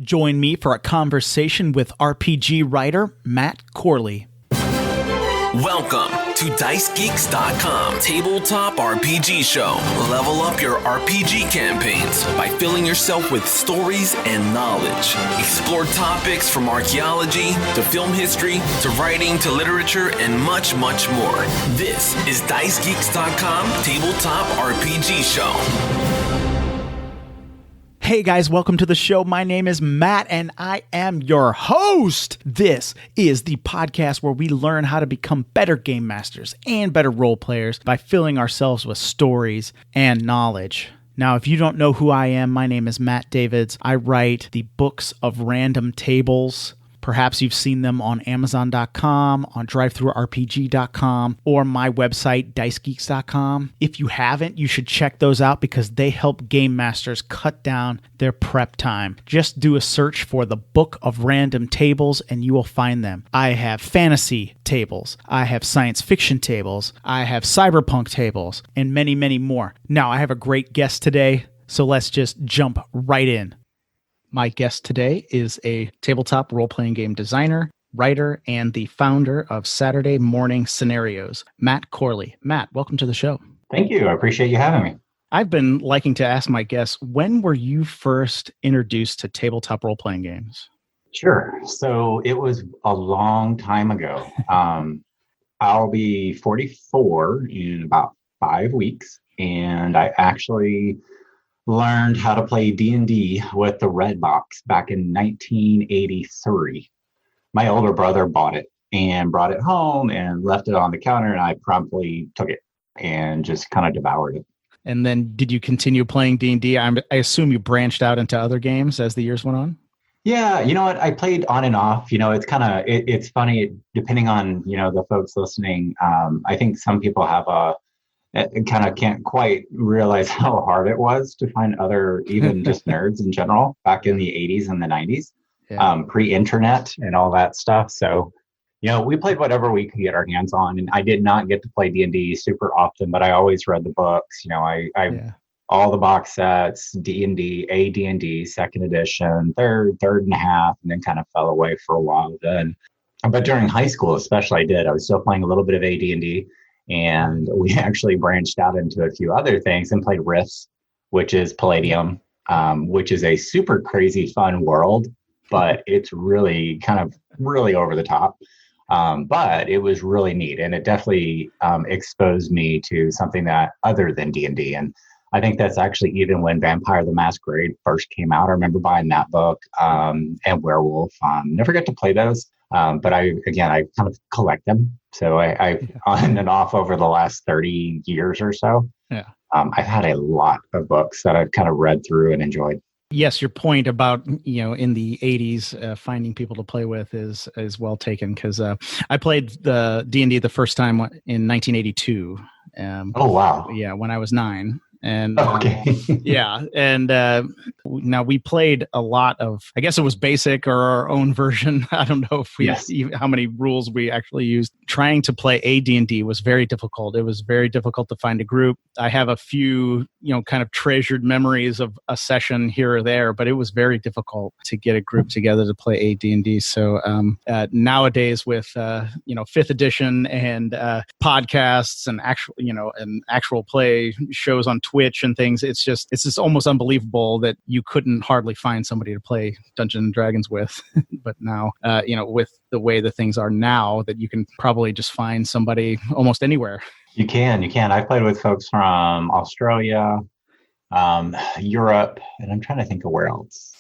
Join me for a conversation with RPG writer Matt Corley. Welcome to DiceGeeks.com Tabletop RPG Show. Level up your RPG campaigns by filling yourself with stories and knowledge. Explore topics from archaeology to film history to writing to literature and much, much more. This is DiceGeeks.com Tabletop RPG Show. Hey guys, welcome to the show. My name is Matt and I am your host. This is the podcast where we learn how to become better game masters and better role players by filling ourselves with stories and knowledge. Now, if you don't know who I am, my name is Matt Davids. I write the books of random tables. Perhaps you've seen them on Amazon.com, on DriveThruRPG.com, or my website, DiceGeeks.com. If you haven't, you should check those out because they help game masters cut down their prep time. Just do a search for the Book of Random Tables and you will find them. I have fantasy tables, I have science fiction tables, I have cyberpunk tables, and many, many more. Now, I have a great guest today, so let's just jump right in. My guest today is a tabletop role-playing game designer, writer, and the founder of Saturday Morning Scenarios, Matt Corley. Matt, welcome to the show. Thank you. I appreciate you having me. I've been liking to ask my guests, when were you first introduced to tabletop role-playing games? Sure. So it was a long time ago. I'll be 44 in about 5 weeks, and I actually learned how to play D&D with the Red Box back in 1983. My older brother bought it and brought it home and left it on the counter, and I promptly took it and just kind of devoured it. And then did you continue playing D&D? I assume you branched out into other games as the years went on? Yeah, you know what? I played on and off. You know, it's kind of, it's funny, depending on, you know, the folks listening. I think some people have kind of can't quite realize how hard it was to find other, even just nerds in general, back in the 80s and the 90s, pre-internet and all that stuff. So, you know, we played whatever we could get our hands on, and I did not get to play D&D super often, but I always read the books. You know, I all the box sets, D&D, AD&D, second edition, third and a half, and then kind of fell away for a while then. But during high school, especially, I was still playing a little bit of AD&D. And we actually branched out into a few other things and played Rifts, which is Palladium, which is a super crazy fun world, but it's really kind of really over the top. But it was really neat, and it definitely exposed me to something that other than D&D. And I think that's actually even when Vampire the Masquerade first came out. I remember buying that book, and Werewolf. Never got to play those. But I kind of collect them. So I on and off over the last 30 years or so. Yeah. I've had a lot of books that I've kind of read through and enjoyed. Yes, your point about, you know, in the 80s, finding people to play with is well taken, because I played the D&D the first time in 1982. Oh, wow. Yeah, when I was 9. And okay. And now we played a lot of, I guess it was basic or our own version. I don't know if how many rules we actually used. Trying to play AD&D was very difficult. It was very difficult to find a group. I have a few, you know, kind of treasured memories of a session here or there, but it was very difficult to get a group together to play AD&D. So nowadays with, you know, 5th edition and podcasts and actual play shows on Twitch and things, it's just almost unbelievable that you couldn't hardly find somebody to play Dungeons and Dragons with. But now, you know, with the way the things are now, that you can probably just find somebody almost anywhere. You can. I've played with folks from Australia, Europe, and I'm trying to think of where else.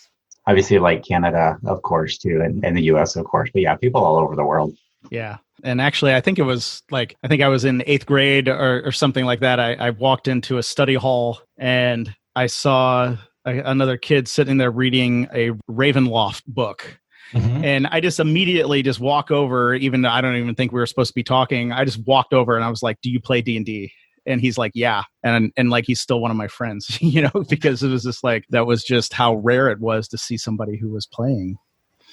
Obviously, like Canada, of course, too, and the US, of course. But yeah, people all over the world. Yeah. And actually, I think I was in 8th grade or something like that. I walked into a study hall and I saw another kid sitting there reading a Ravenloft book. Mm-hmm. And I just immediately just walk over, even though I don't even think we were supposed to be talking. I just walked over and I was like, "Do you play D&D?" And he's like, "Yeah." And like, he's still one of my friends, you know, because it was just like, that was just how rare it was to see somebody who was playing.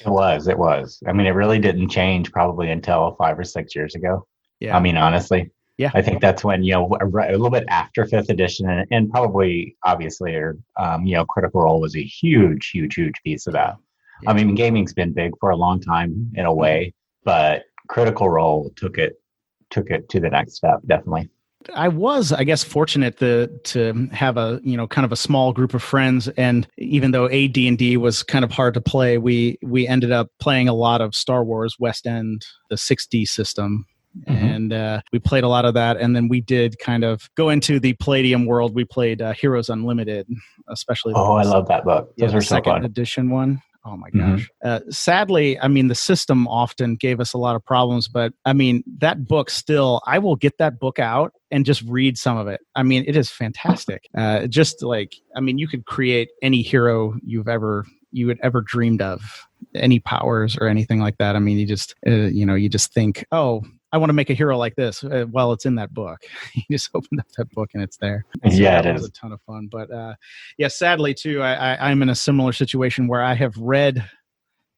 It was. I mean, it really didn't change probably until 5 or 6 years ago. Yeah. I mean, honestly. Yeah. I think that's when, you know, a little bit after 5th edition and probably obviously, you know, Critical Role was a huge piece of that. I mean, gaming's been big for a long time in a way, but Critical Role took it to the next step, definitely. I was, I guess, fortunate to have a, kind of a small group of friends. And even though AD&D was kind of hard to play, we ended up playing a lot of Star Wars West End, the 6D system. Mm-hmm. And we played a lot of that. And then we did kind of go into the Palladium world. We played Heroes Unlimited, especially. I love that book. Those are so second fun. Edition one. Oh my gosh. Mm-hmm. Sadly, I mean, the system often gave us a lot of problems, but I mean, that book still, I will get that book out and just read some of it. I mean, it is fantastic. Just like, I mean, you could create any hero you had ever dreamed of, any powers or anything like that. I mean, you just think, oh, I want to make a hero like this. Well, it's in that book. You just open up that book and it's there. So yeah, it was a ton of fun. But sadly too, I'm in a similar situation where I have read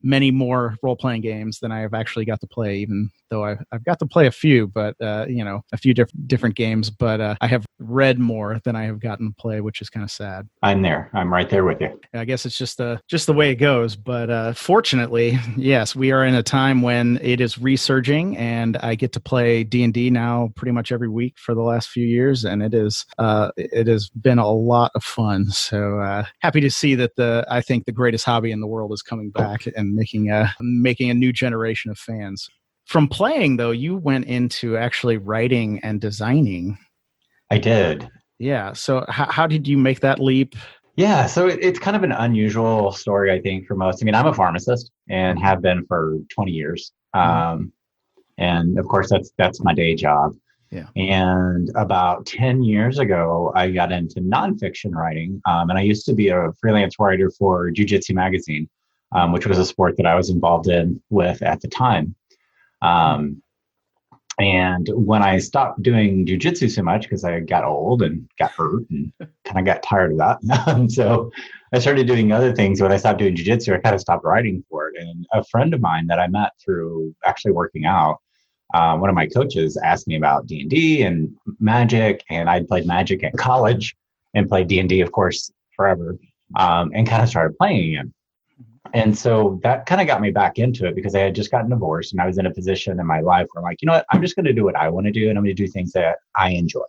many more role-playing games than I have actually got to play, even though I've got to play a few, but a few different games, but I have read more than I have gotten to play, which is kind of sad. I'm right there with you. I guess it's just the way it goes, but fortunately, yes, we are in a time when it is resurging, and I get to play D&D now pretty much every week for the last few years, and it has been a lot of fun. So happy to see that I think the greatest hobby in the world is coming back and making a new generation of fans. From playing, though, you went into actually writing and designing. I did. Yeah. So how did you make that leap? Yeah. So it's kind of an unusual story, I think, for most. I mean, I'm a pharmacist and have been for 20 years. And of course, that's my day job. Yeah. And about 10 years ago, I got into nonfiction writing. And I used to be a freelance writer for Jiu-Jitsu magazine, which was a sport that I was involved with at the time. And when I stopped doing jiu-jitsu so much, because I got old and got hurt and kind of got tired of that. So I started doing other things. When I stopped doing jiu-jitsu, I kind of stopped writing for it. And a friend of mine that I met through actually working out, one of my coaches asked me about D&D and Magic, and I'd played Magic in college and played D&D, of course, forever, and kind of started playing again. And so that kind of got me back into it, because I had just gotten divorced and I was in a position in my life where I'm like, you know what, I'm just going to do what I want to do, and I'm going to do things that I enjoy,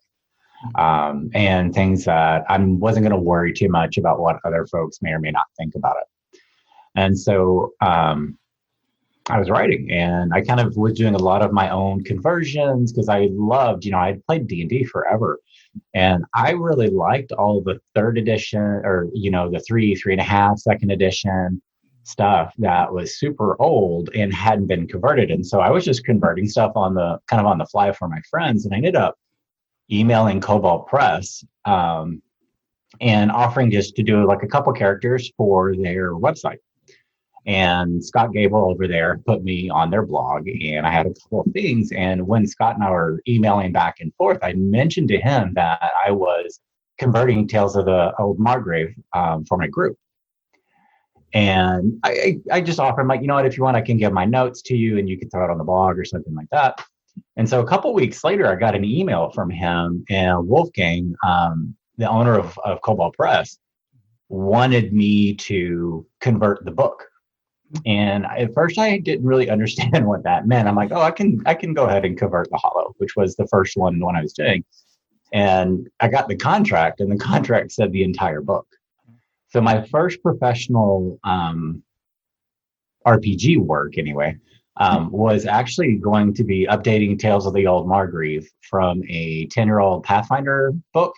and things that I wasn't going to worry too much about what other folks may or may not think about it. And so I was writing, and I kind of was doing a lot of my own conversions, because I loved, I'd played D&D forever. And I really liked all of the third edition, or, the 3.5 second edition stuff that was super old and hadn't been converted. And so I was just converting stuff on the fly for my friends. And I ended up emailing Cobalt Press and offering just to do like a couple characters for their website. And Scott Gable over there put me on their blog, and I had a couple of things. And when Scott and I were emailing back and forth, I mentioned to him that I was converting Tales of the Old Margrave for my group. And I just offered him, like, you know what, if you want, I can give my notes to you and you can throw it on the blog or something like that. And so a couple of weeks later, I got an email from him, and Wolfgang, the owner of Cobalt Press, wanted me to convert the book. And at first I didn't really understand what that meant. I'm like, oh, I can go ahead and convert the Hollow, which was the first one I was doing. And I got the contract, and the contract said the entire book. So my first professional RPG work, anyway, was actually going to be updating Tales of the Old Margrave from a 10-year-old Pathfinder book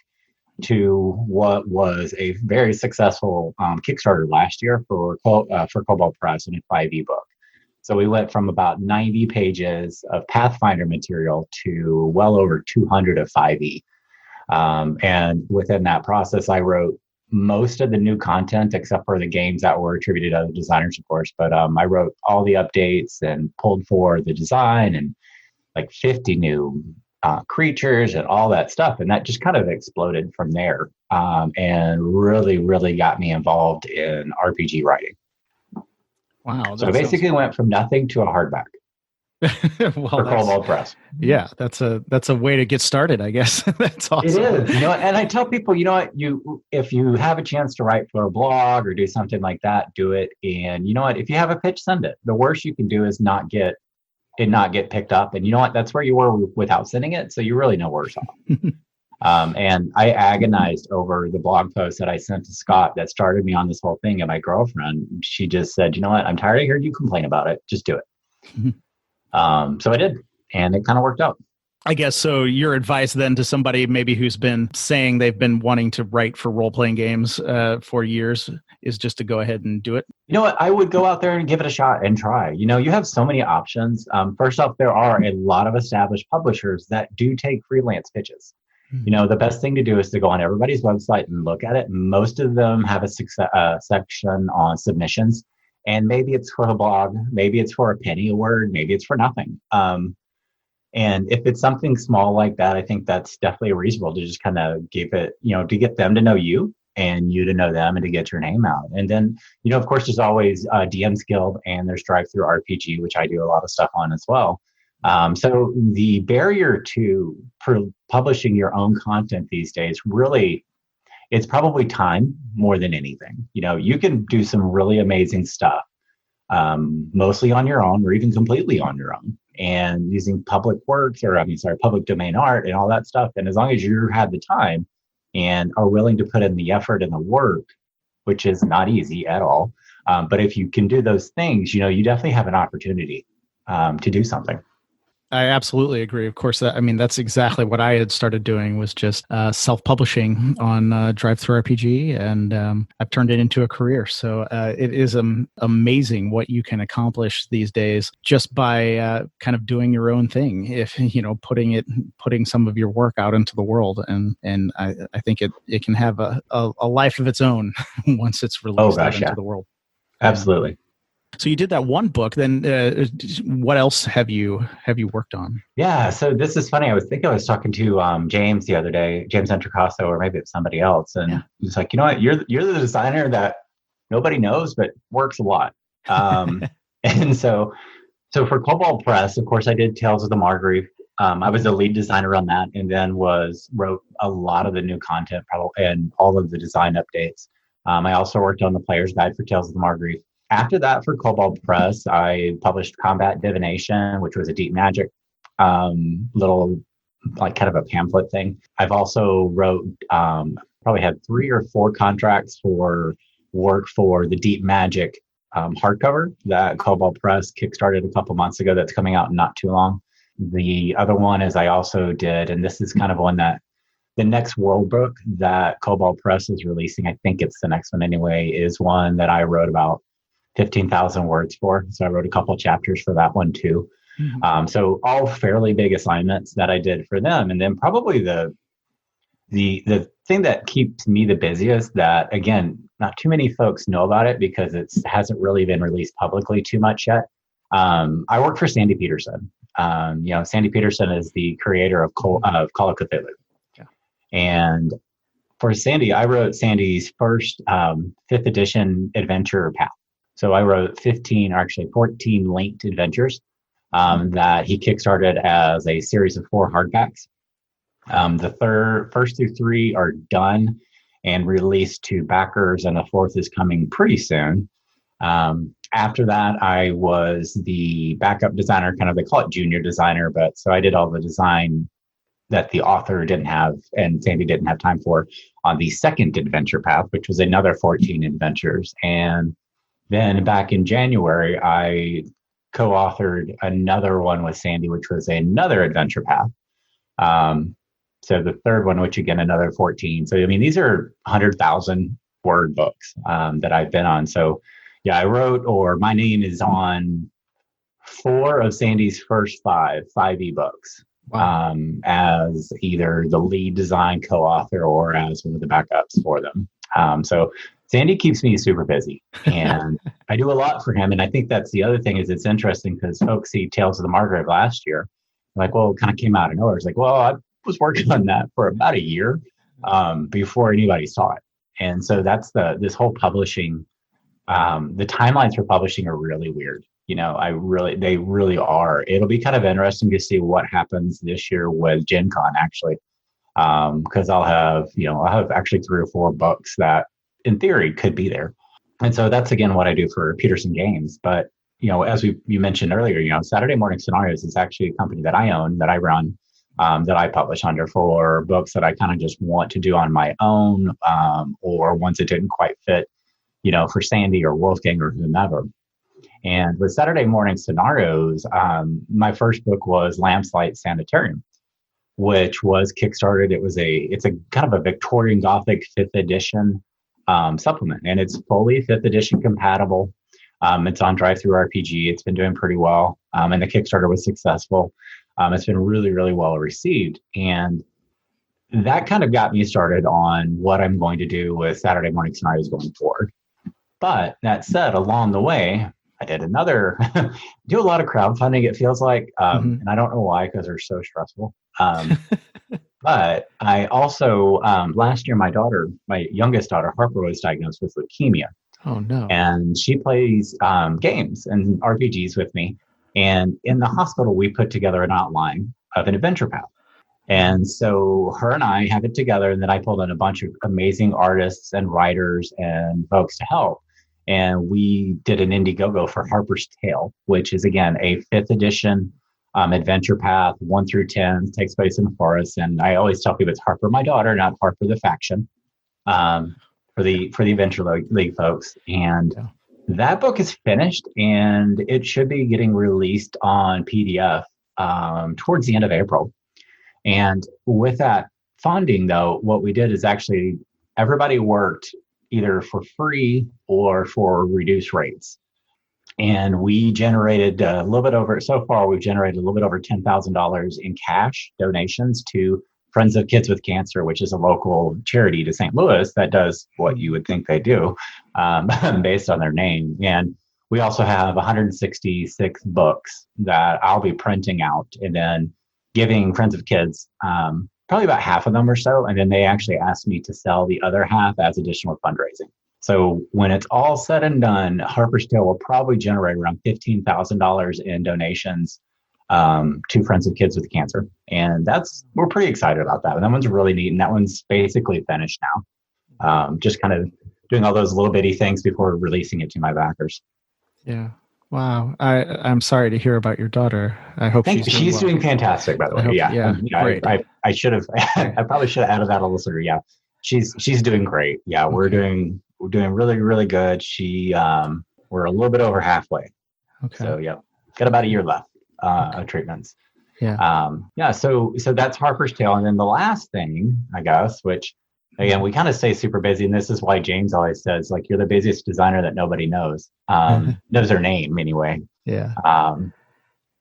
to what was a very successful Kickstarter last year for Cobalt Press, and a 5e book. So we went from about 90 pages of Pathfinder material to well over 200 of 5e. And within that process, I wrote most of the new content, except for the games that were attributed to other designers, of course. But I wrote all the updates and pulled for the design, and like 50 new creatures and all that stuff. And that just kind of exploded from there, and really, really got me involved in RPG writing. Wow. So I basically went from nothing to a hardback. Well, for Cobalt Press. Yeah, that's a way to get started, I guess. That's awesome. It is, and I tell people, if you have a chance to write for a blog or do something like that, do it. And you know what, if you have a pitch, send it. The worst you can do is not get picked up. And you know what, that's where you were without sending it. So you're really no worse off. And I agonized over the blog post that I sent to Scott that started me on this whole thing. And my girlfriend, she just said, you know what, I'm tired of hearing you complain about it. Just do it. So I did, and it kind of worked out. I guess so. Your advice then to somebody maybe who's been saying they've been wanting to write for role-playing games for years is just to go ahead and do it? You know what? I would go out there and give it a shot and try. You have so many options. First off, there are a lot of established publishers that do take freelance pitches. The best thing to do is to go on everybody's website and look at it. Most of them have a section on submissions. And maybe it's for a blog, maybe it's for a penny a word, maybe it's for nothing. And if it's something small like that, I think that's definitely reasonable to just kind of give it, to get them to know you and you to know them and to get your name out. And then, of course, there's always DM's Guild and there's Drive-Thru RPG, which I do a lot of stuff on as well. So the barrier to publishing your own content these days, really, it's probably time more than anything. You can do some really amazing stuff, mostly on your own or even completely on your own, and using public domain art and all that stuff. And as long as you have the time and are willing to put in the effort and the work, which is not easy at all. But if you can do those things, you definitely have an opportunity to do something. I absolutely agree. Of course, that's exactly what I had started doing, was just self-publishing on Drive-Thru RPG, and I've turned it into a career. So it is amazing what you can accomplish these days just by kind of doing your own thing. If putting some of your work out into the world, and I think it can have a life of its own once it's released out into the world. Absolutely. So you did that one book. Then what else have you worked on? Yeah. So this is funny. I was talking to James the other day, James Entricasso, or maybe it's somebody else. And he's like, you know what, you're the designer that nobody knows, but works a lot. And so for Cobalt Press, of course, I did Tales of the Margrave. I was the lead designer on that, and then wrote a lot of the new content and all of the design updates. I also worked on the player's guide for Tales of the Margrave. After that, for Cobalt Press, I published Combat Divination, which was a deep magic little, like, kind of a pamphlet thing. I've also wrote, probably had 3 or 4 contracts for work for the deep magic hardcover that Cobalt Press kickstarted a couple months ago. That's coming out in not too long. The other one is I also did, and this is kind of one that the next world book that Cobalt Press is releasing, I think it's the next one anyway, is one that I wrote about 15,000 words for. So I wrote a couple chapters for that one too. Mm-hmm. So all fairly big assignments that I did for them. And then probably the thing that keeps me the busiest, that again, not too many folks know about it because it hasn't really been released publicly too much yet. I work for Sandy Peterson. Sandy Peterson is the creator of Call of Cthulhu. Yeah. And for Sandy, I wrote Sandy's first 5th edition adventure path. So I wrote 14 linked adventures that he kickstarted as a series of 4 hardbacks. The first through 3 are done and released to backers, and the 4th is coming pretty soon. After that, I was the backup designer, kind of, they call it junior designer, but so I did all the design that the author didn't have and Sandy didn't have time for on the 2nd adventure path, which was another 14 adventures. And then back in January, I co-authored another one with Sandy, which was another adventure path. So the 3rd one, which again, another 14. So, these are 100,000 word books that I've been on. So yeah, I wrote, or my name is on 4 of Sandy's first 5 ebooks. Wow. As either the lead design co-author or as one of the backups for them. So Sandy keeps me super busy, and I do a lot for him. And I think that's the other thing, is it's interesting because folks see Tales of the Margrave last year, like, well, it kind of came out of nowhere. It's like, well, I was working on that for about a year before anybody saw it. And so that's this whole publishing, the timelines for publishing are really weird. they really are. It'll be kind of interesting to see what happens this year with Gen Con, actually. Because I'll have actually 3 or 4 books that in theory could be there. And so that's again what I do for Peterson Games. But, as you mentioned earlier, Saturday Morning Scenarios is actually a company that I own, that I run, that I publish under for books that I kind of just want to do on my own, or ones that didn't quite fit, for Sandy or Wolfgang or whomever. And with Saturday Morning Scenarios, my first book was Lamplight Sanitarium, which was kickstarted. It's a kind of a Victorian Gothic 5th edition supplement, and it's fully 5th edition compatible. It's on drive-thru-rpg. It's been doing pretty well, and the Kickstarter was successful. It's been really, really well received, and that kind of got me started on what I'm going to do with Saturday Morning Scenarios going forward. But that said, along the way, I did do a lot of crowdfunding, it feels like, and I don't know why, because they're so stressful. But I also, last year, my youngest daughter, Harper, was diagnosed with leukemia. Oh, no. And she plays games and RPGs with me. And in the hospital, we put together an outline of an adventure path. And so her and I have it together, and then I pulled in a bunch of amazing artists and writers and folks to help. And we did an Indiegogo for Harper's Tale, which is, again, a 5th edition adventure path, 1 through 10, takes place in the forest. And I always tell people it's Harper, my daughter, not Harper the faction, for the Adventure League folks. And that book is finished, and it should be getting released on PDF towards the end of April. And with that funding, though, what we did is actually everybody worked either for free or for reduced rates. And we generated so far we've generated a little bit over $10,000 in cash donations to Friends of Kids with Cancer, which is a local charity to St. Louis that does what you would think they do, based on their name. And we also have 166 books that I'll be printing out and then giving Friends of Kids, probably about half of them or so. And then they actually asked me to sell the other half as additional fundraising. So when it's all said and done, Harper's Tale will probably generate around $15,000 in donations to Friends of Kids with Cancer. And we're pretty excited about that. And that one's really neat. And that one's basically finished now. Just kind of doing all those little bitty things before releasing it to my backers. Yeah. Wow. I'm sorry to hear about your daughter. I hope she's doing fantastic, by the way. Great. I should have, I probably should have added that a little sooner. Yeah. She's doing great. Yeah. We're doing really, really good. We're a little bit over halfway. Okay. So yeah, got about a year left of treatments. Yeah. So that's Harper's Tale. And then the last thing, I guess, which again, we kind of stay super busy. And this is why James always says, like, you're the busiest designer that nobody knows, knows their name anyway. Yeah.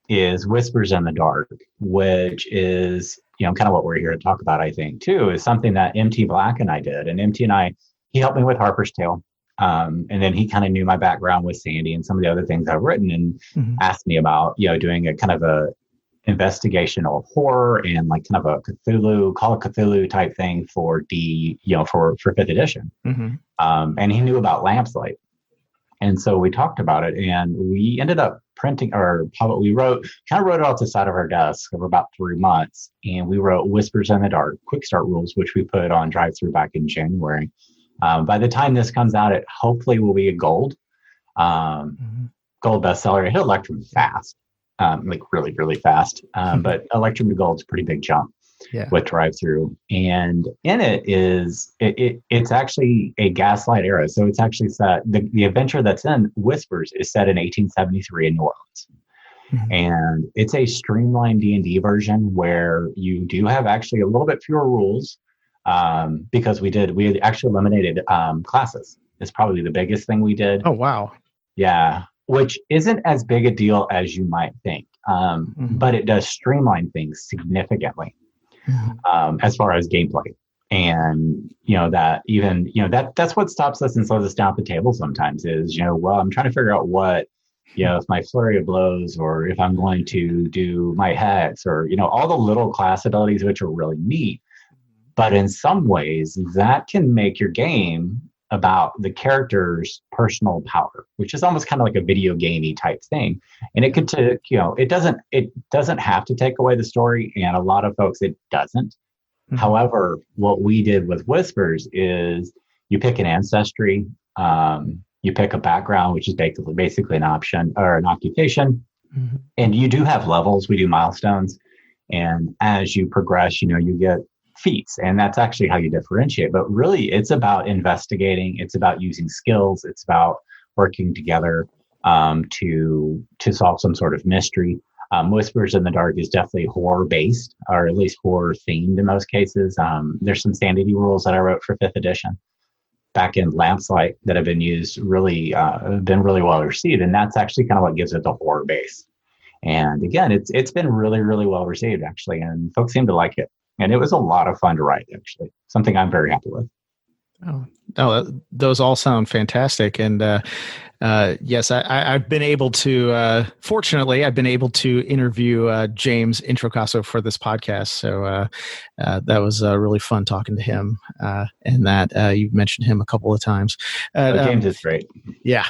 Is Whispers in the Dark, which is, kind of what we're here to talk about, I think, too, is something that MT Black and I did. And MT and he helped me with Harper's Tale. And then he kind of knew my background with Sandy and some of the other things I've written, and asked me about, doing a kind of a investigational horror and like kind of a Call of Cthulhu type thing for for 5th edition. And he knew about Lamplight. And so we talked about it, and we ended up printing, we wrote it off the side of our desk over about 3 months. And we wrote Whispers in the Dark, Quick Start Rules, which we put on drive-thru back in January. By the time this comes out, it hopefully will be a gold bestseller. It hit Electrum fast, like really, really fast. But Electrum to gold is a pretty big jump with drive-thru. And in it's actually a Gaslight era. So it's actually set, the adventure that's in Whispers is set in 1873 in New Orleans. And it's a streamlined D&D version where you do have actually a little bit fewer rules. Because we had actually eliminated classes. It's probably the biggest thing we did. Oh, wow. Yeah, which isn't as big a deal as you might think. But it does streamline things significantly as far as gameplay. And, that's what stops us and slows us down at the table sometimes is, I'm trying to figure out what, if my flurry of blows, or if I'm going to do my hex, or, all the little class abilities, which are really neat. But in some ways, that can make your game about the character's personal power, which is almost kind of like a video gamey type thing. And it could take, it doesn't have to take away the story. And a lot of folks, it doesn't. Mm-hmm. However, what we did with Whispers is you pick an ancestry, you pick a background, which is basically an option or an occupation. Mm-hmm. And you do have levels. We do milestones. And as you progress, you get feats, and that's actually how you differentiate. But really, it's about investigating. It's about using skills. It's about working together to solve some sort of mystery. Whispers in the Dark is definitely horror based, or at least horror themed in most cases. There's some sanity rules that I wrote for 5th edition back in Lamplight that have been used been really well received, and that's actually kind of what gives it the horror base. And again, it's been really, really well received actually, and folks seem to like it. And it was a lot of fun to write, actually. Something I'm very happy with. Those all sound fantastic. And yes, I've been able to, fortunately, I've been able to interview James Introcaso for this podcast. So that was really fun talking to him. And that you've mentioned him a couple of times. James is great. Yeah,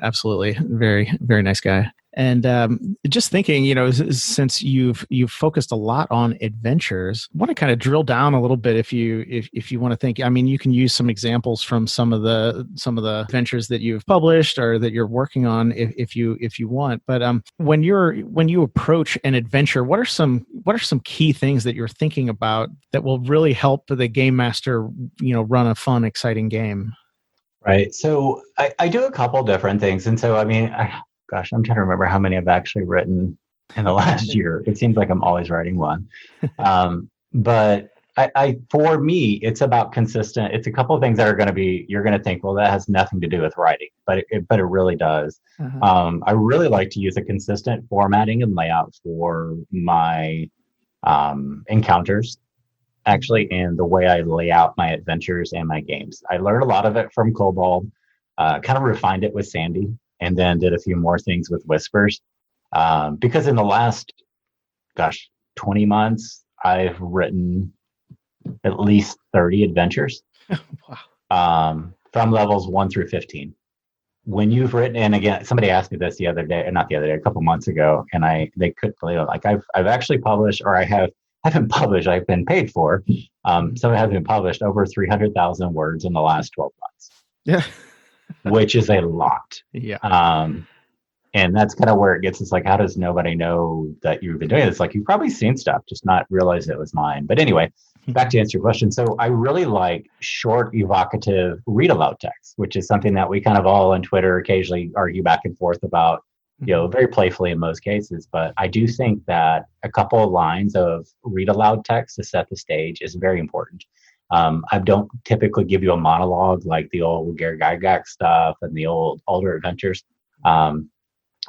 absolutely. Very, very nice guy. And just thinking, since you've focused a lot on adventures, I want to kind of drill down a little bit. If you want to think, you can use some examples from some of the adventures that you've published or that you're working on, if you want. But when you approach an adventure, what are some key things that you're thinking about that will really help the game master, run a fun, exciting game? Right. So I do a couple different things, and so gosh, I'm trying to remember how many I've actually written in the last year. It seems like I'm always writing one. But for me, it's about consistent. It's a couple of things that you're going to think, well, that has nothing to do with writing, but it really does. Uh-huh. I really like to use a consistent formatting and layout for my encounters, actually, and the way I lay out my adventures and my games. I learned a lot of it from Kobold, kind of refined it with Sandy, and then did a few more things with Whispers. Because in the last, 20 months, I've written at least 30 adventures. Wow. From levels 1 through 15. When you've written, and again, somebody asked me this the other day, not the other day, a couple months ago, and they couldn't believe it. Like I've actually published, or haven't published, I've been paid for. So I have been published over 300,000 words in the last 12 months. Yeah. Which is a lot. Yeah. And that's kind of where it gets. It's like, how does nobody know that you've been doing this? Like, you've probably seen stuff, just not realize it was mine. But anyway, back to answer your question. So I really like short, evocative, read aloud text, which is something that we kind of all on Twitter occasionally argue back and forth about, very playfully in most cases. But I do think that a couple of lines of read aloud text to set the stage is very important. I don't typically give you a monologue like the old Gary Gygax stuff and the older adventures.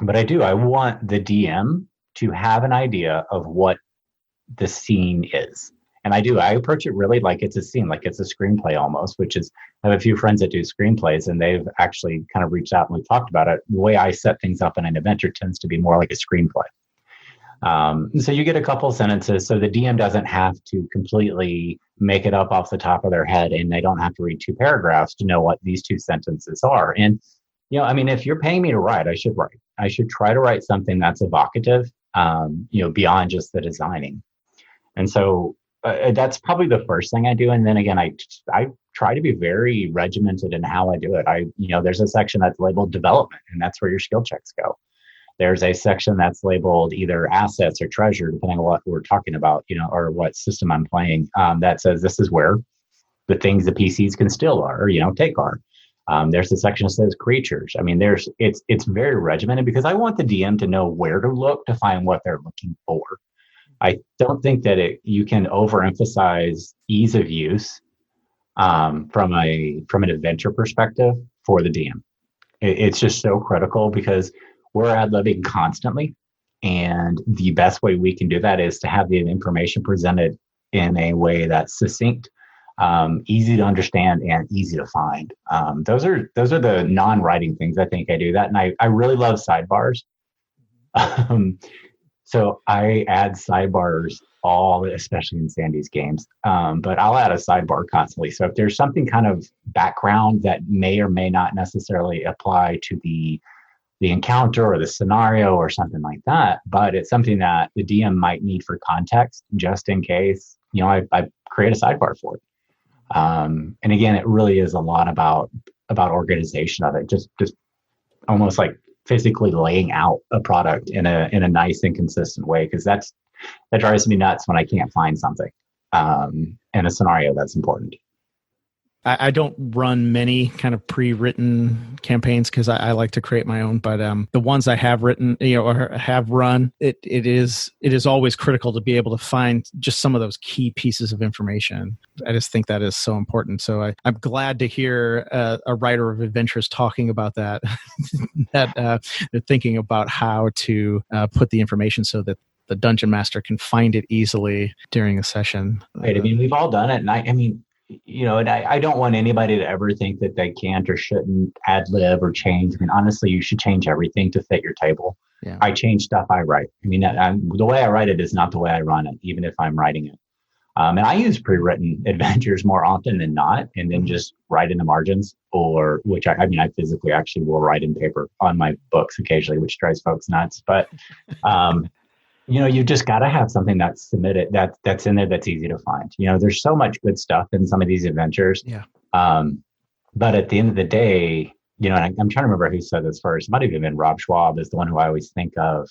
But I want the DM to have an idea of what the scene is. And I approach it really like it's a scene, like it's a screenplay almost, which is, I have a few friends that do screenplays, and they've actually kind of reached out and we've talked about it. The way I set things up in an adventure tends to be more like a screenplay. So you get a couple sentences, so the DM doesn't have to completely make it up off the top of their head, and they don't have to read 2 paragraphs to know what these 2 sentences are. And, if you're paying me to write, I should write. I should try to write something that's evocative, beyond just the designing. And so that's probably the first thing I do. And then again, I try to be very regimented in how I do it. There's a section that's labeled development, and that's where your skill checks go. There's a section that's labeled either assets or treasure, depending on what we're talking about, or what system I'm playing, that says this is where the things the PCs can steal are, or, take are. There's a section that says creatures. It's very regimented because I want the DM to know where to look to find what they're looking for. I don't think that you can overemphasize ease of use from an adventure perspective for the DM. It's just so critical because we're ad-libbing constantly. And the best way we can do that is to have the information presented in a way that's succinct, easy to understand, and easy to find. Those are the non-writing things I think I do that. And I really love sidebars. So I add sidebars especially in Sandy's games. But I'll add a sidebar constantly. So if there's something kind of background that may or may not necessarily apply to the encounter or the scenario or something like that, but it's something that the DM might need for context, just in case, I create a sidebar for it. And again, it really is a lot about organization of it, just almost like physically laying out a product in a nice and consistent way, because that drives me nuts when I can't find something in a scenario that's important. I don't run many kind of pre-written campaigns because I like to create my own. But the ones I have written, or have run, it is always critical to be able to find just some of those key pieces of information. I just think that is so important. So I'm glad to hear a writer of adventures talking about that, that they're thinking about how to put the information so that the dungeon master can find it easily during a session. Right. I mean, we've all done it, and and I don't want anybody to ever think that they can't or shouldn't ad lib or change. I mean, honestly, you should change everything to fit your table. Yeah. I change stuff I write. I mean, the way I write it is not the way I run it, even if I'm writing it. And I use pre-written adventures more often than not, and then just write in the margins, which I physically actually will write in paper on my books occasionally, which drives folks nuts. But you just got to have something that's submitted that's in there that's easy to find. There's so much good stuff in some of these adventures. Yeah. But at the end of the day, and I'm trying to remember who said this first. It might have even been Rob Schwab is the one who I always think of.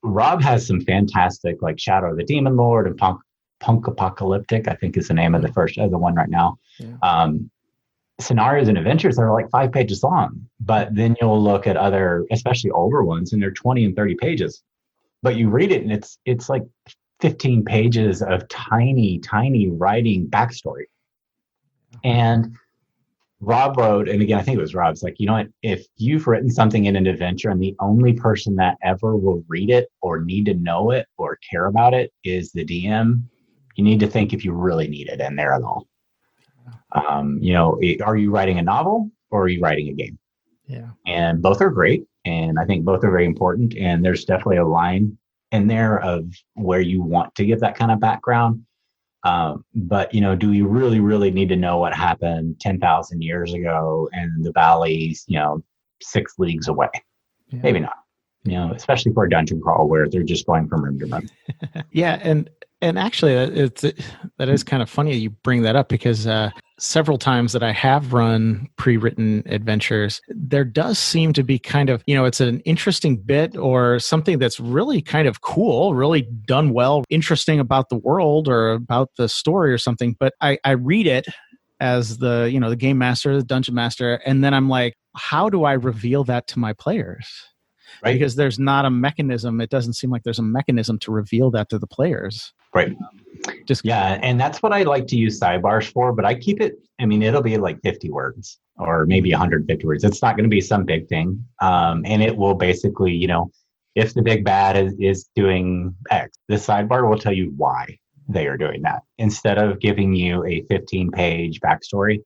Rob has some fantastic, like Shadow of the Demon Lord and Punk Apocalyptic, I think is the name of the one right now. Yeah. Scenarios and adventures that are like 5 pages long, but then you'll look at other, especially older ones, and they're 20 and 30 pages. But you read it and it's like 15 pages of tiny writing backstory. And Rob wrote, and again, I think it was Rob's, like, if you've written something in an adventure and the only person that ever will read it or need to know it or care about it is the DM, you need to think if you really need it in there at all. Are you writing a novel or are you writing a game? Yeah. And both are great. And I think both are very important. And there's definitely a line in there of where you want to give that kind of background. But, do we really, really need to know what happened 10,000 years ago in the valleys, 6 leagues away? Yeah. Maybe not, especially for a dungeon crawl where they're just going from room to room. Yeah. And actually, that is kind of funny you bring that up, because several times that I have run pre-written adventures, there does seem to be kind of, it's an interesting bit or something that's really kind of cool, really done well, interesting about the world or about the story or something. But I read it as the game master, the dungeon master, and then I'm like, how do I reveal that to my players? Right. Because there's not a mechanism. It doesn't seem like there's a mechanism to reveal that to the players. Right. And that's what I like to use sidebars for, but I keep it, it'll be like 50 words or maybe 150 words. It's not going to be some big thing. And it will basically, if the big bad is doing X, the sidebar will tell you why they are doing that. Instead of giving you a 15-page backstory,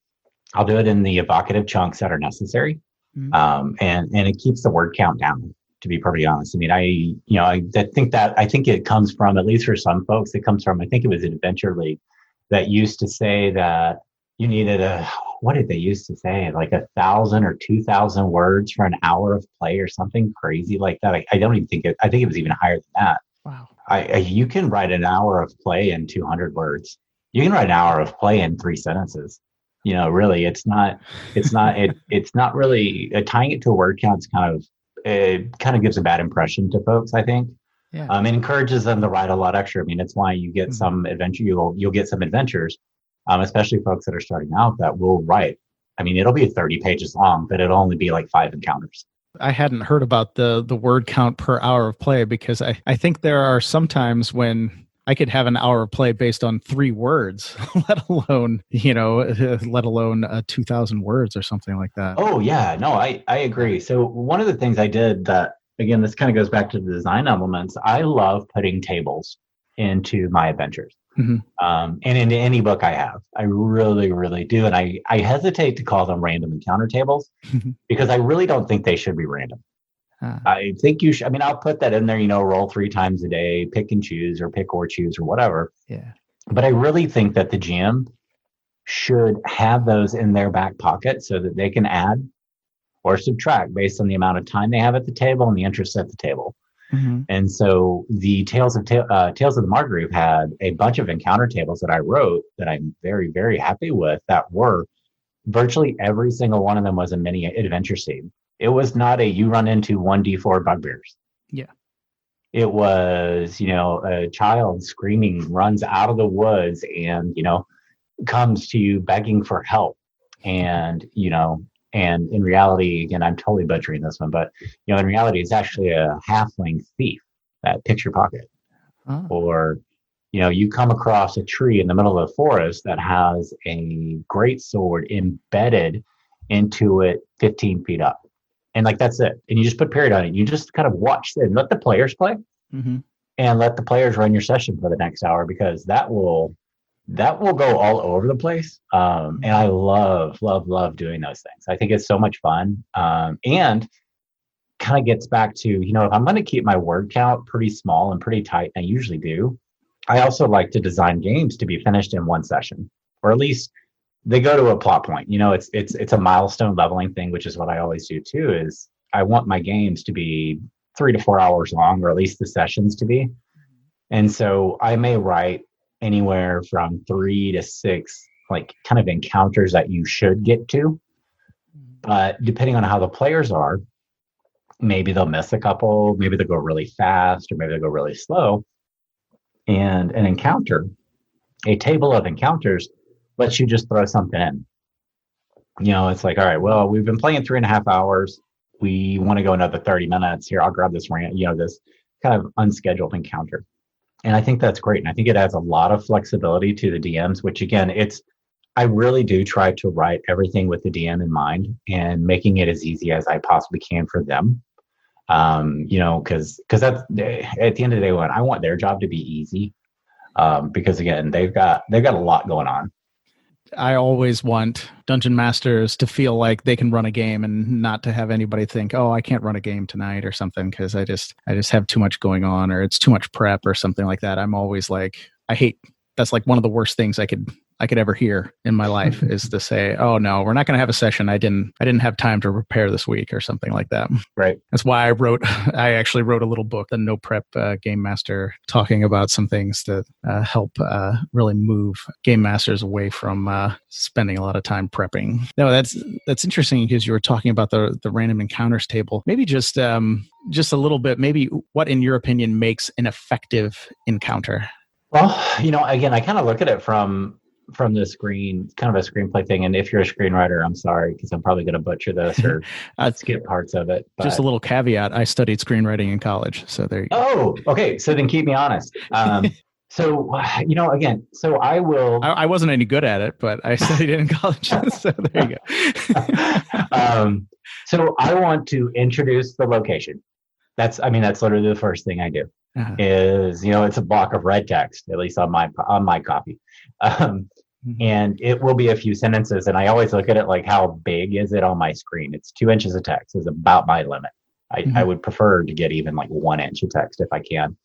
I'll do it in the evocative chunks that are necessary. Mm-hmm. And it keeps the word count down, to be perfectly honest. I think it comes from, at least for some folks, I think it was an Adventure League that used to say that you needed what did they used to say? Like 1,000 or 2,000 words for an hour of play or something crazy like that. I don't even think I think it was even higher than that. Wow. You can write an hour of play in 200 words. You can write an hour of play in 3 sentences. Really, it's not really tying it to a word count. It kind of gives a bad impression to folks, I think. Yeah. It encourages them to write a lot extra. It's why you get some adventure. You'll get some adventures, especially folks that are starting out, that will write. It'll be 30 pages long, but it'll only be like 5 encounters. I hadn't heard about the word count per hour of play, because I think there are some times when I could have an hour of play based on 3 words, let alone 2,000 words or something like that. Oh yeah, no, I agree. So one of the things I did that, again, this kind of goes back to the design elements. I love putting tables into my adventures. Mm-hmm. And into any book I have, I really, really do. And I hesitate to call them random encounter tables because I really don't think they should be random. I think you should. I mean, I'll put that in there, roll 3 times a day, pick and choose or pick or choose or whatever. Yeah. But I really think that the GM should have those in their back pocket so that they can add or subtract based on the amount of time they have at the table and the interest at the table. Mm-hmm. And so the Tales of the Mar group had a bunch of encounter tables that I wrote that I'm very, very happy with, that were virtually every single one of them was a mini adventure scene. It was not you run into 1d4 bugbears. Yeah. It was, a child screaming, runs out of the woods and, comes to you begging for help. And, and in reality, again, I'm totally butchering this one, but, in reality, it's actually a halfling thief that picks your pocket. Oh. Or, you come across a tree in the middle of the forest that has a great sword embedded into it 15 feet up. And that's it. And you just put period on it. You just kind of watch it and let the players play and let the players run your session for the next hour, because that will go all over the place. And I love doing those things. I think it's so much fun. And kind of gets back to, if I'm going to keep my word count pretty small and pretty tight, and I usually do, I also like to design games to be finished in one session, or at least they go to a plot point. It's a milestone leveling thing, which is what I always do too, is I want my games to be 3 to 4 hours long, or at least the sessions to be. And so I may write anywhere from 3 to 6, kind of encounters that you should get to. But depending on how the players are, maybe they'll miss a couple, maybe they'll go really fast, or maybe they'll go really slow. And an encounter, a table of encounters, lets you just throw something in. It's all right, well, we've been playing 3.5 hours. We want to go another 30 minutes. Here, I'll grab this this kind of unscheduled encounter. And I think that's great. And I think it adds a lot of flexibility to the DMs, which again, I really do try to write everything with the DM in mind and making it as easy as I possibly can for them. Because that's at the end of the day, when I want their job to be easy, because again, they've got a lot going on. I always want dungeon masters to feel like they can run a game and not to have anybody think, oh, I can't run a game tonight or something because I just have too much going on, or it's too much prep or something like that. I'm always that's one of the worst things I could ever hear in my life is to say, oh no, we're not going to have a session. I didn't have time to prepare this week or something like that. Right. That's why I actually wrote a little book, The No Prep Game Master, talking about some things that help really move game masters away from spending a lot of time prepping. No, that's interesting, because you were talking about the random encounters table. Maybe just a little bit, maybe what in your opinion makes an effective encounter? Well, again, I kind of look at it from the screen, kind of a screenplay thing. And if you're a screenwriter, I'm sorry, because I'm probably going to butcher this or skip parts of it. But... Just a little caveat. I studied screenwriting in college. So there you go. Oh, okay. So then keep me honest. So, again, so I will... I wasn't any good at it, but I studied it in college. So there you go. So I want to introduce the location. That's literally the first thing I do. Is, it's a block of red text, at least on my copy. And it will be a few sentences. And I always look at it like, how big is it on my screen? It's 2 inches of text is about my limit. I would prefer to get even 1 inch of text if I can.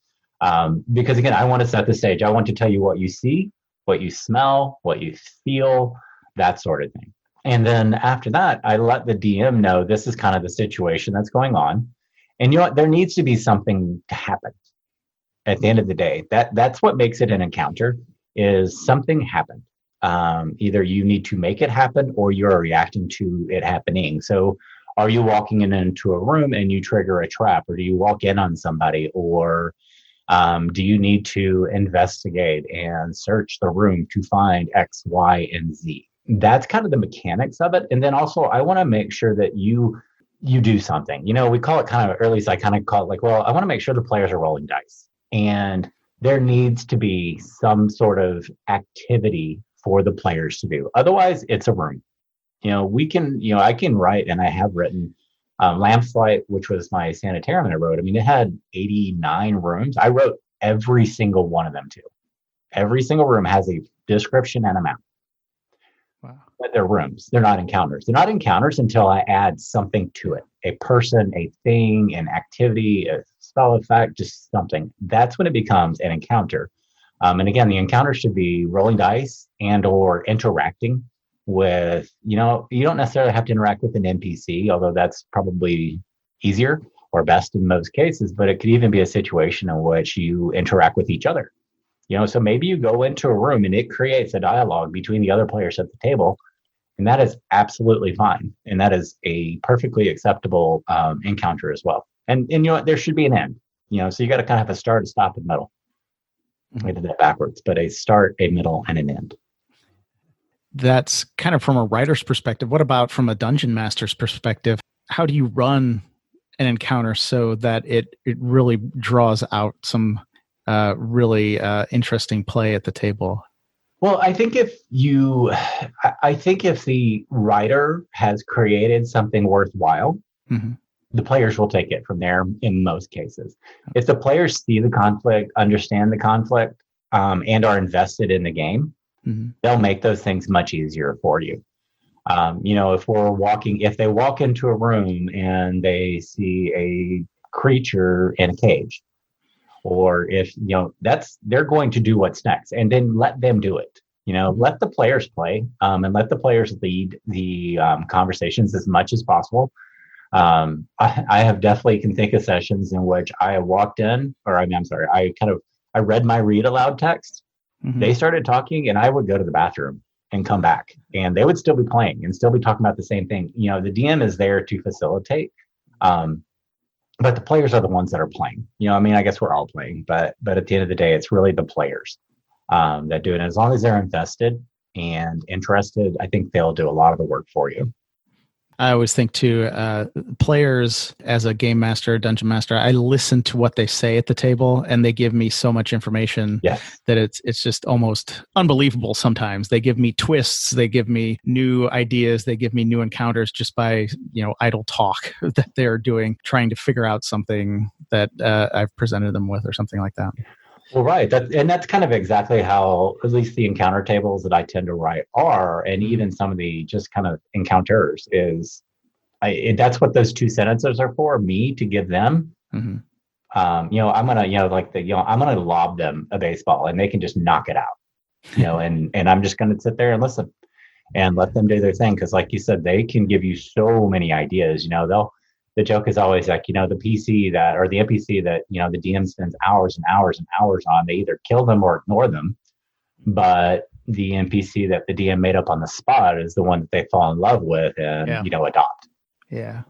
Because again, I want to set the stage. I want to tell you what you see, what you smell, what you feel, that sort of thing. And then after that, I let the DM know this is kind of the situation that's going on. And there needs to be something to happen. At the end of the day, that's what makes it an encounter, is something happened. Either you need to make it happen or you're reacting to it happening. So are you walking into a room and you trigger a trap, or do you walk in on somebody, or do you need to investigate and search the room to find X, Y, and Z? That's kind of the mechanics of it. And then also I want to make sure that you do something. We call it kind of, or at least I kind of call it I want to make sure the players are rolling dice. And there needs to be some sort of activity for the players to do. Otherwise, it's a room. I can write, and I have written Lamplight, which was my sanitarium that I wrote. It had 89 rooms. I wrote every single one of them too. Every single room has a description and a map. Wow. But they're rooms. They're not encounters. They're not encounters until I add something to it. A person, a thing, an activity, a spell effect, just something. That's when it becomes an encounter. And again, the encounter should be rolling dice and or interacting with, you don't necessarily have to interact with an NPC, although that's probably easier or best in most cases, but it could even be a situation in which you interact with each other. So maybe you go into a room and it creates a dialogue between the other players at the table, and that is absolutely fine. And that is a perfectly acceptable encounter as well. And there should be an end, so you got to kind of have a start, a stop, and middle. I did that backwards, but a start, a middle, and an end. That's kind of from a writer's perspective. What about from a dungeon master's perspective? How do you run an encounter so that it really draws out some really interesting play at the table? Well, I think if the writer has created something worthwhile, the players will take it from there in most cases. If the players see the conflict, understand the conflict, and are invested in the game, they'll make those things much easier for you. If they walk into a room and they see a creature in a cage, or if, they're going to do what's next, and then let them do it. Let the players play, and let the players lead the conversations as much as possible. I have definitely can think of sessions in which I have walked in, I read my read aloud text. They started talking and I would go to the bathroom and come back, and they would still be playing and still be talking about the same thing. The DM is there to facilitate, but the players are the ones that are playing. I guess we're all playing, but at the end of the day, it's really the players that do it. And as long as they're invested and interested, I think they'll do a lot of the work for you. I always think too, players as a game master, dungeon master, I listen to what they say at the table, and they give me so much information that it's just almost unbelievable sometimes. They give me twists, they give me new ideas, they give me new encounters just by, idle talk that they're doing, trying to figure out something that I've presented them with or something like that. Well, right. That's kind of exactly how at least the encounter tables that I tend to write are, and even some of the just kind of encounters that's what those two sentences are for me to give them. I'm gonna lob them a baseball and they can just knock it out, and I'm just gonna sit there and listen and let them do their thing, because like you said, they can give you so many ideas. The joke is always like, the PC or the NPC that, the DM spends hours and hours and hours on, they either kill them or ignore them. But the NPC that the DM made up on the spot is the one that they fall in love with and, adopt. Yeah.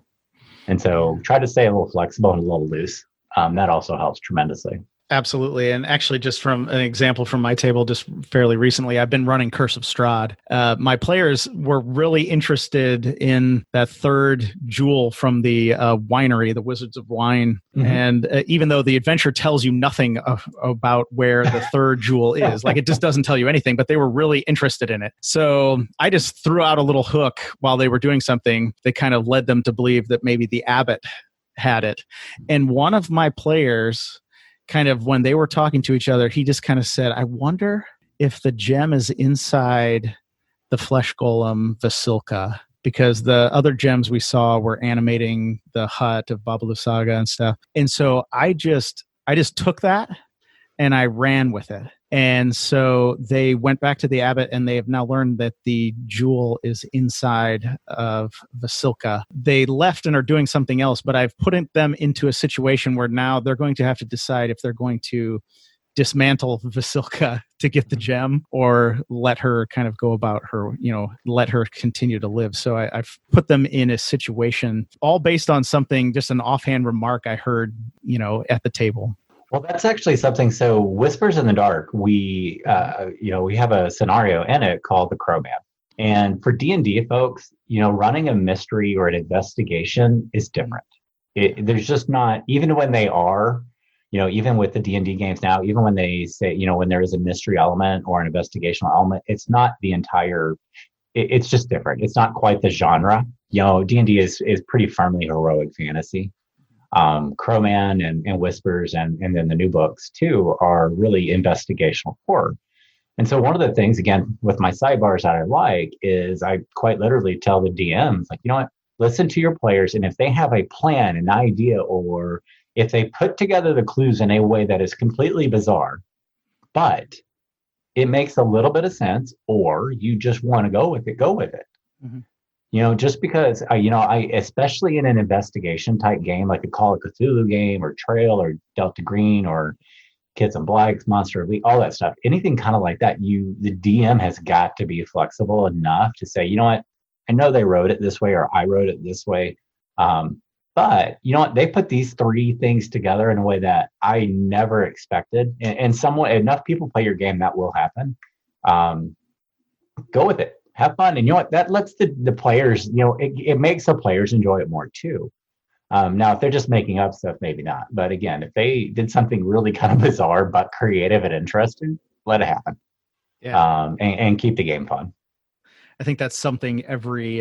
And so try to stay a little flexible and a little loose. That also helps tremendously. Absolutely. And actually, just from an example from my table, just fairly recently, I've been running Curse of Strahd. My players were really interested in that third jewel from the winery, the Wizards of Wine. And even though the adventure tells you nothing about where the third jewel is, like it just doesn't tell you anything, but they were really interested in it. So I just threw out a little hook while they were doing something that kind of led them to believe that maybe the abbot had it. And one of my players, kind of when they were talking to each other, he just kind of said, I wonder if the gem is inside the flesh golem Vasilka, because the other gems we saw were animating the hut of Babalu Saga and stuff. And so I just took that and I ran with it. And so they went back to the abbot, and they have now learned that the jewel is inside of Vasilka. They left and are doing something else, but I've put them into a situation where now they're going to have to decide if they're going to dismantle Vasilka to get the gem or let her kind of go about her, let her continue to live. So I've put them in a situation all based on something, just an offhand remark I heard, at the table. Well, that's actually something. So Whispers in the Dark, we have a scenario in it called the Crowman. And for D&D folks, running a mystery or an investigation is different. There's just not, even when they are, even with the D&D games now, even when they say, when there is a mystery element or an investigational element, it's not the entire, it's just different. It's not quite the genre. D&D is pretty firmly heroic fantasy. Crowman and Whispers and then the new books too are really investigational horror. And so one of the things, again, with my sidebars that I like is I quite literally tell the DMs, like, you know what, listen to your players. And if they have a plan, an idea, or if they put together the clues in a way that is completely bizarre, but it makes a little bit of sense, or you just want to go with it, go with it. Mm-hmm. Just because, I, especially in an investigation type game, like a Call of Cthulhu game or Trail or Delta Green or Kids and Blacks, Monster Elite, all that stuff, anything kind of like that, the DM has got to be flexible enough to say, you know what, I know they wrote it this way, or I wrote it this way. But you know what, they put these three things together in a way that I never expected. And somewhat enough people play your game, that will happen. Go with it. Have fun. And you know what, that lets the players, it makes the players enjoy it more too. Now, if they're just making up stuff, maybe not. But again, if they did something really kind of bizarre but creative and interesting, let it happen. Yeah. And keep the game fun. I think that's something every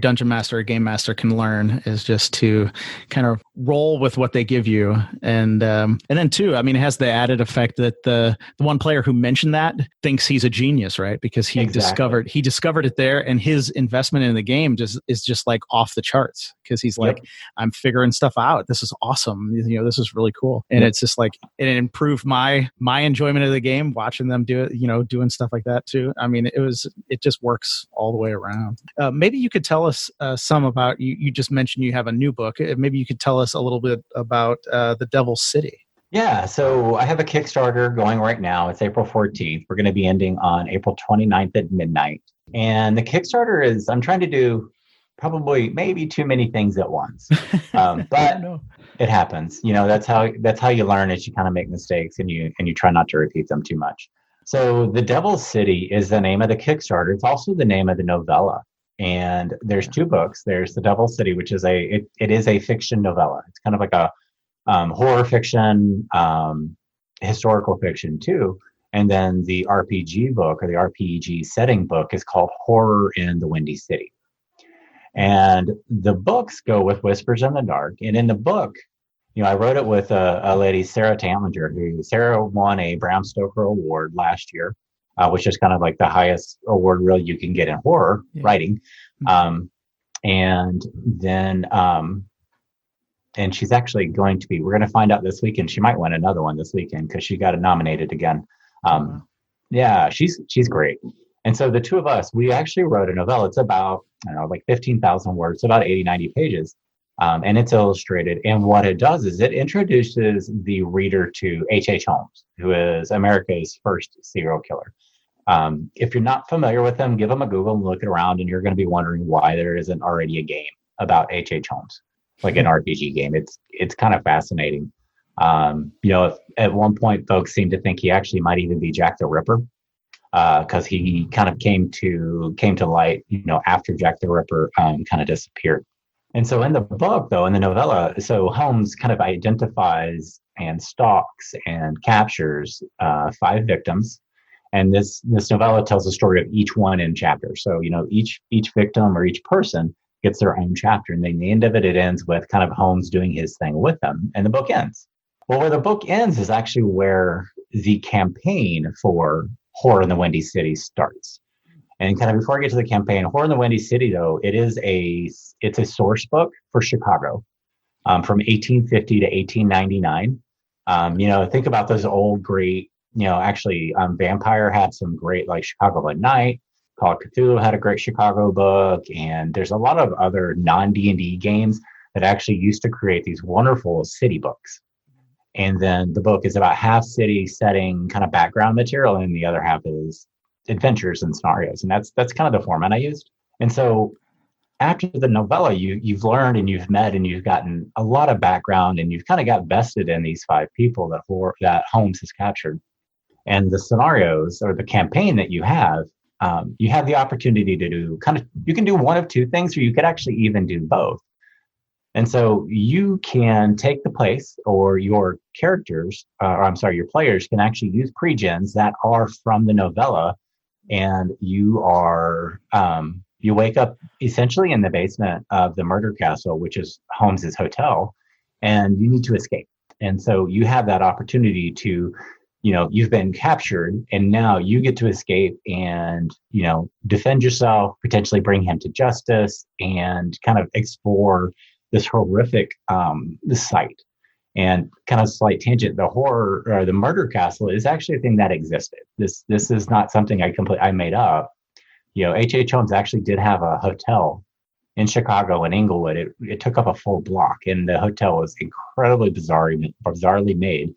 dungeon master or game master can learn, is just to kind of roll with what they give you. And then too, I mean, it has the added effect that the one player who mentioned that thinks he's a genius, right? Because he discovered it there, and his investment in the game is just like off the charts, because he's like, I'm figuring stuff out. This is awesome. This is really cool. And it's just like, it improved my enjoyment of the game, watching them do it, doing stuff like that too. I mean, it just works all the way around. Maybe you could tell us some about, you just mentioned you have a new book. Maybe you could tell us a little bit about The Devil's City. Yeah, so I have a Kickstarter going right now. It's April 14th. We're going to be ending on April 29th at midnight. And the Kickstarter is, I'm trying to do probably maybe too many things at once. But it happens. That's how you learn, is you kind of make mistakes and you try not to repeat them too much. So The Devil's City is the name of the Kickstarter. It's also the name of the novella. And there's two books. There's The Devil's City, which is it is a fiction novella. It's kind of like a horror fiction, historical fiction too. And then the RPG book, or the RPG setting book, is called Horror in the Windy City. And the books go with Whispers in the Dark. And in the book, I wrote it with a lady, Sarah Tantlinger, Sarah won a Bram Stoker Award last year, which is kind of like the highest award really you can get in horror writing. And then, and she's actually we're going to find out this weekend. She might win another one this weekend because she got nominated again. Yeah, she's great. And so the two of us, we actually wrote a novella. It's about, like 15,000 words, about 80, 90 pages. And it's illustrated. And what it does is it introduces the reader to H.H. Holmes, who is America's first serial killer. If you're not familiar with him, give him a Google and look around, and you're going to be wondering why there isn't already a game about H.H. Holmes, like an RPG game. It's kind of fascinating. If at one point folks seem to think he actually might even be Jack the Ripper, because he kind of came to light, after Jack the Ripper kind of disappeared. And so in the book, though, in the novella, so Holmes kind of identifies and stalks and captures 5 victims. And this novella tells the story of each one in chapters. So, each victim or each person gets their own chapter. And then the end of it ends with kind of Holmes doing his thing with them. And the book ends. Well, where the book ends is actually where the campaign for Horror in the Windy City starts. And kind of before I get to the campaign, Horror in the Windy City, though, it's a source book for Chicago from 1850 to 1899. Think about those old great, Vampire had some great, like Chicago by Night. Call of Cthulhu had a great Chicago book. And there's a lot of other non-D&D games that actually used to create these wonderful city books. And then the book is about half city setting kind of background material, and the other half is adventures and scenarios. And that's kind of the format I used. And so after the novella, you've learned and you've met and you've gotten a lot of background, and you've kind of got vested in these 5 people that Holmes has captured. And the scenarios, or the campaign that you have the opportunity to do you can do one of 2 things, or you could actually even do both. And so you can take the place, or your characters, your players can actually use pre-gens that are from the novella. And you wake up essentially in the basement of the murder castle, which is Holmes's hotel, and you need to escape. And so you have that opportunity to you've been captured and now you get to escape and, defend yourself, potentially bring him to justice and kind of explore this horrific site. And kind of slight tangent, the horror or the murder castle is actually a thing that existed. This is not something I made up. H.H. Holmes actually did have a hotel in Chicago and Inglewood. It took up a full block, and the hotel was incredibly bizarrely made.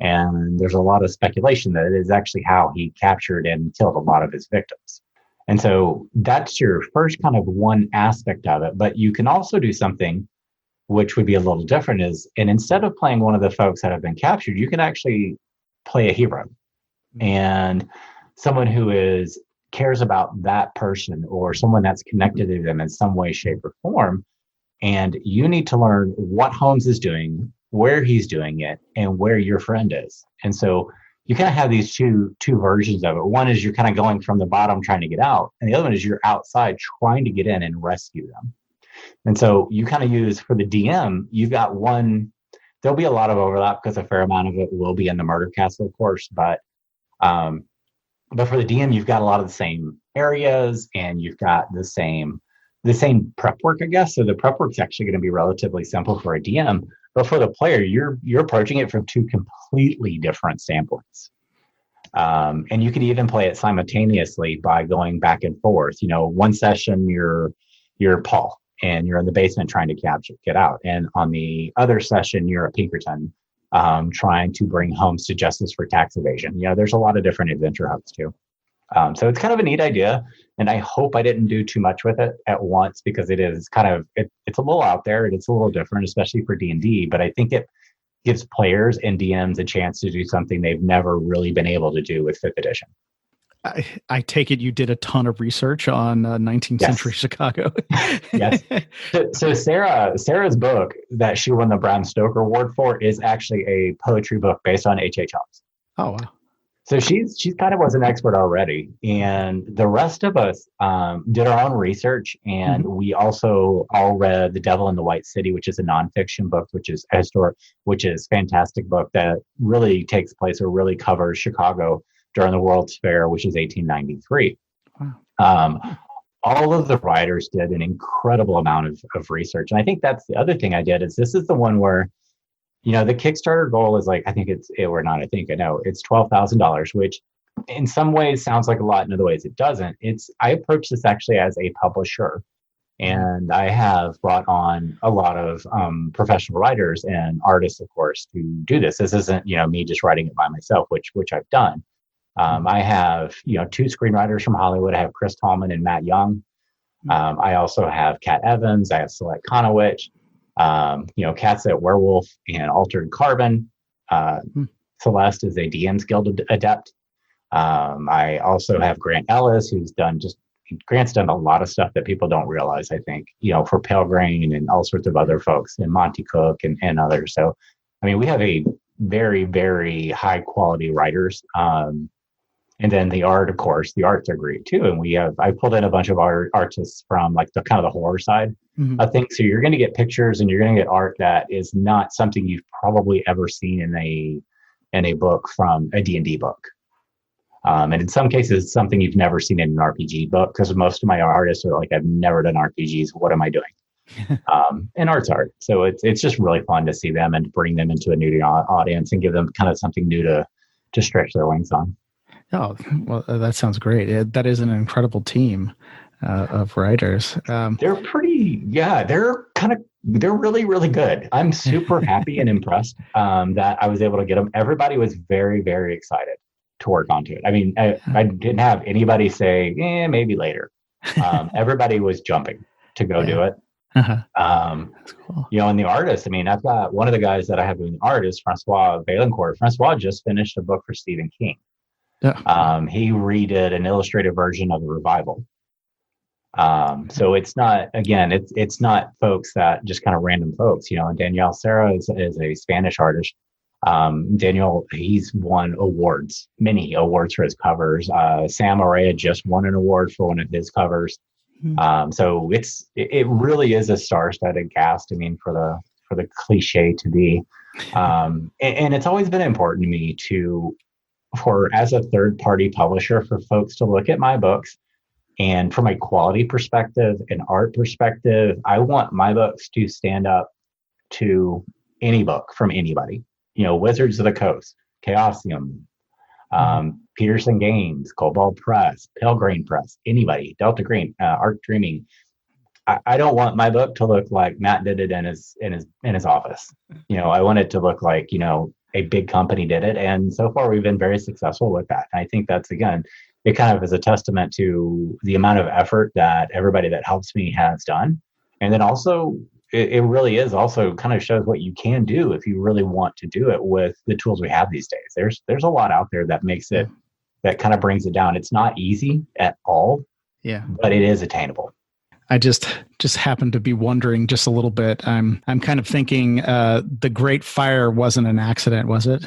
And there's a lot of speculation that it is actually how he captured and killed a lot of his victims. And so that's your first kind of one aspect of it. But you can also do something which would be a little different and instead of playing one of the folks that have been captured, you can actually play a hero and someone who cares about that person or someone that's connected to them in some way, shape, or form. And you need to learn what Holmes is doing, where he's doing it, and where your friend is. And so you kind of have these two versions of it. One is you're kind of going from the bottom trying to get out, and the other one is you're outside trying to get in and rescue them. And so you kind of use, for the DM, you've got there'll be a lot of overlap because a fair amount of it will be in the murder castle, of course, but for the DM, you've got a lot of the same areas and you've got the same prep work, I guess. So the prep work's actually going to be relatively simple for a DM, but for the player, you're approaching it from two completely different standpoints. And you can even play it simultaneously by going back and forth. One session you're Paul and you're in the basement trying to get out. And on the other session, you're a Pinkerton trying to bring Holmes to justice for tax evasion. There's a lot of different adventure hubs too. So it's kind of a neat idea. And I hope I didn't do too much with it at once because it is kind of, it's a little out there and it's a little different, especially for D&D. But I think it gives players and DMs a chance to do something they've never really been able to do with 5th edition. I take it you did a ton of research on 19th century Chicago. Yes. So Sarah's book that she won the Bram Stoker Award for is actually a poetry book based on H.H. Holmes. Oh, wow. So she's kind of was an expert already. And the rest of us did our own research. And we also all read The Devil in the White City, which is a nonfiction book, which is a fantastic book that really takes place or really covers Chicago during the World's Fair, which is 1893. Wow. All of the writers did an incredible amount of research. And I think that's the other thing I did is this is the one where, the Kickstarter goal is like, I know it's $12,000, which in some ways sounds like a lot. In other ways, it doesn't. I approach this actually as a publisher. And I have brought on a lot of professional writers and artists, of course, to do this. This isn't, me just writing it by myself, which I've done. I have, 2 screenwriters from Hollywood. I have Chris Tallman and Matt Young. I also have Kat Evans. I have Celeste Konowich. Kat's at Werewolf and Altered Carbon. Celeste is a DM's Guild adept. I also have Grant Ellis, Grant's done a lot of stuff that people don't realize, I think, for Pale Grain and all sorts of other folks, and Monty Cook and others. So, we have a very, very high quality writers. And then the art, of course, the arts are great too. And I pulled in a bunch of artists from like the kind of the horror side of things. So you're going to get pictures and you're going to get art that is not something you've probably ever seen in a book from a D&D book. And in some cases, something you've never seen in an RPG book, because most of my artists are like, I've never done RPGs. What am I doing? And art's art. So it's just really fun to see them and bring them into a new audience and give them kind of something new to stretch their wings on. Oh, well, that sounds great. That is an incredible team of writers. They're they're really, really good. I'm super happy and impressed that I was able to get them. Everybody was very, very excited to work onto it. I didn't have anybody say, maybe later. Everybody was jumping to go do it. That's cool. And the artist, I've got one of the guys that I have doing the art is Francois Vaillancourt. Francois just finished a book for Stephen King. He redid an illustrated version of the revival. So it's not, again, it's not folks that just kind of random folks, and Daniel Serra is a Spanish artist. Daniel, he's won many awards for his covers. Sam Araya just won an award for one of his covers. So it really is a star-studded cast. For the cliche to be, and it's always been important to me to as a third party publisher for folks to look at my books. And from a quality perspective and art perspective, I want my books to stand up to any book from anybody. Wizards of the Coast, Chaosium, Peterson Games, Cobalt Press, Pale Green Press, anybody, Delta Green, Art Dreaming. I don't want my book to look like Matt did it in his office. I want it to look like, a big company did it. And so far we've been very successful with that. And I think that's, again, it kind of is a testament to the amount of effort that everybody that helps me has done. And then also it really is also kind of shows what you can do if you really want to do it with the tools we have these days. There's a lot out there that makes it, that kind of brings it down. It's not easy at all, but it is attainable. I just happened to be wondering just a little bit. I'm kind of thinking the Great Fire wasn't an accident, was it?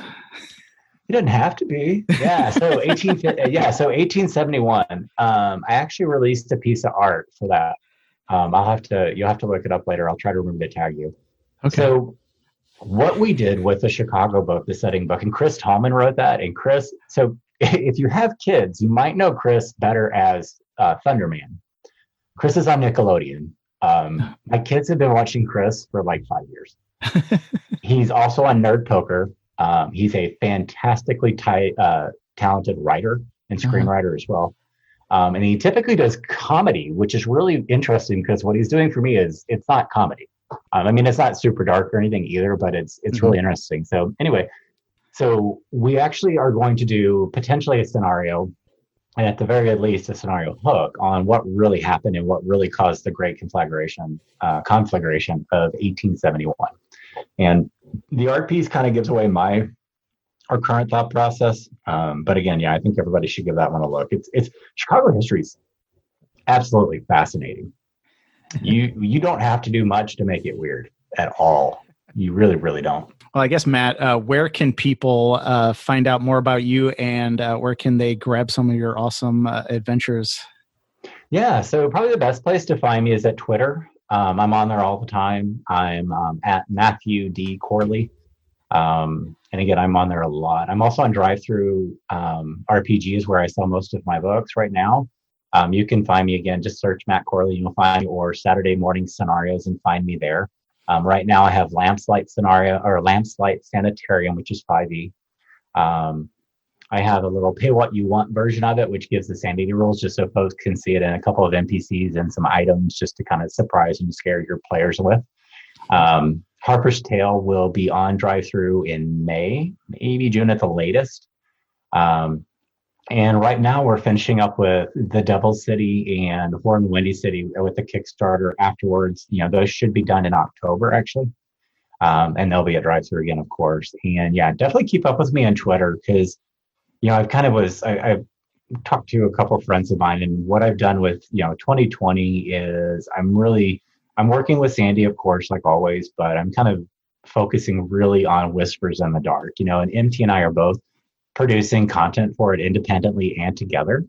It doesn't have to be. Yeah. So 1871. I actually released a piece of art for that. You'll have to look it up later. I'll try to remember to tag you. Okay. So what we did with the Chicago book, the setting book, and Chris Tallman wrote that. And Chris, so if you have kids, you might know Chris better as Thunderman. Chris is on Nickelodeon. My kids have been watching Chris for like 5 years. He's also on Nerd Poker. He's a fantastically talented writer and screenwriter as well. And he typically does comedy, which is really interesting because what he's doing for me is it's not comedy. It's not super dark or anything either, but it's really interesting. So anyway, so we actually are going to do potentially a scenario, and at the very least, a scenario hook on what really happened and what really caused the Great Conflagration of 1871. And the art piece kind of gives away our current thought process. But again, I think everybody should give that one a look. It's Chicago history is absolutely fascinating. You don't have to do much to make it weird at all. You really, really don't. Well, I guess, Matt, where can people find out more about you, and where can they grab some of your awesome adventures? Yeah, so probably the best place to find me is at Twitter. I'm on there all the time. I'm at Matthew D. Corley. And again, I'm on there a lot. I'm also on Drive-Thru RPGs, where I sell most of my books right now. You can find me, again, just search Matt Corley. You'll find me, or Saturday Morning Scenarios, and find me there. Right now I have Lamplight Sanitarium, which is 5e. I have a little pay what you want version of it, which gives the sanity rules just so folks can see it, and a couple of NPCs and some items just to kind of surprise and scare your players with. Harper's Tale will be on Drive-Thru in May, maybe June at the latest. And right now we're finishing up with The Devil City and Horror in the Windy City with the Kickstarter afterwards. Those should be done in October, actually. And they'll be at Drive-Thru again, of course. And definitely keep up with me on Twitter, because I've talked to a couple of friends of mine, and what I've done with 2020 is I'm working with Sandy, of course, like always, but I'm kind of focusing really on Whispers in the Dark. And MT and I are both producing content for it independently and together.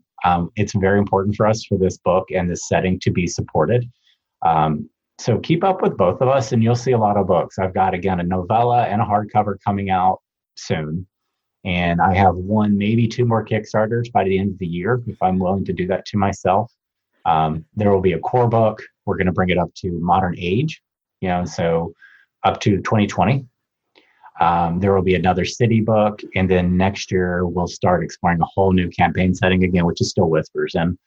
It's very important for us for this book and this setting to be supported. So keep up with both of us, and you'll see a lot of books. I've got, again, a novella and a hardcover coming out soon. And I have one, maybe two more Kickstarters by the end of the year, if I'm willing to do that to myself. There will be a core book. We're going to bring it up to modern age, so up to 2020. There will be another city book. And then next year, we'll start exploring a whole new campaign setting again, which is still Whispers. And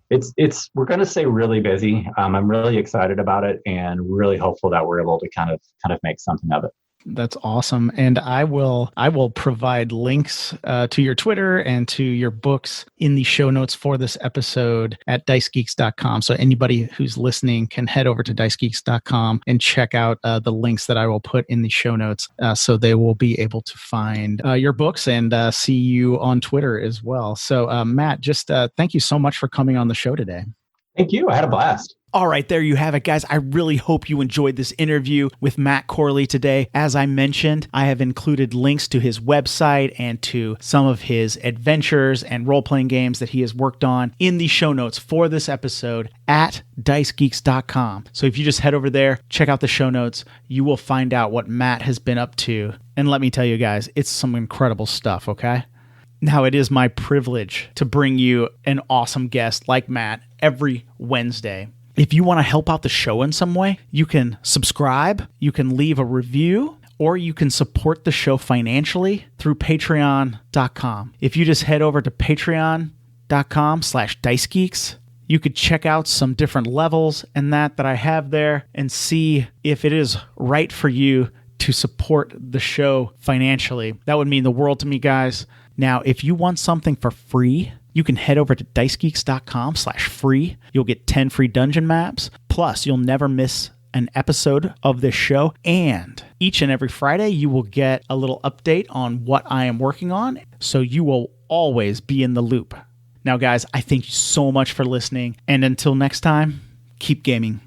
we're going to stay really busy. I'm really excited about it, and really hopeful that we're able to kind of make something of it. That's awesome. And I will provide links to your Twitter and to your books in the show notes for this episode at dicegeeks.com. So anybody who's listening can head over to dicegeeks.com and check out the links that I will put in the show notes, so they will be able to find your books and see you on Twitter as well. So Matt, just thank you so much for coming on the show today. Thank you. I had a blast. All right, there you have it, guys. I really hope you enjoyed this interview with Matt Corley today. As I mentioned, I have included links to his website and to some of his adventures and role-playing games that he has worked on in the show notes for this episode at dicegeeks.com. So if you just head over there, check out the show notes, you will find out what Matt has been up to. And let me tell you guys, it's some incredible stuff, okay? Now, it is my privilege to bring you an awesome guest like Matt every Wednesday. If you want to help out the show in some way, you can subscribe, you can leave a review, or you can support the show financially through patreon.com. If you just head over to patreon.com/dicegeeks, you could check out some different levels and that I have there and see if it is right for you to support the show financially. That would mean the world to me, guys. Now, if you want something for free, you can head over to dicegeeks.com/free. You'll get 10 free dungeon maps. Plus, you'll never miss an episode of this show. And each and every Friday, you will get a little update on what I am working on. So you will always be in the loop. Now, guys, I thank you so much for listening. And until next time, keep gaming.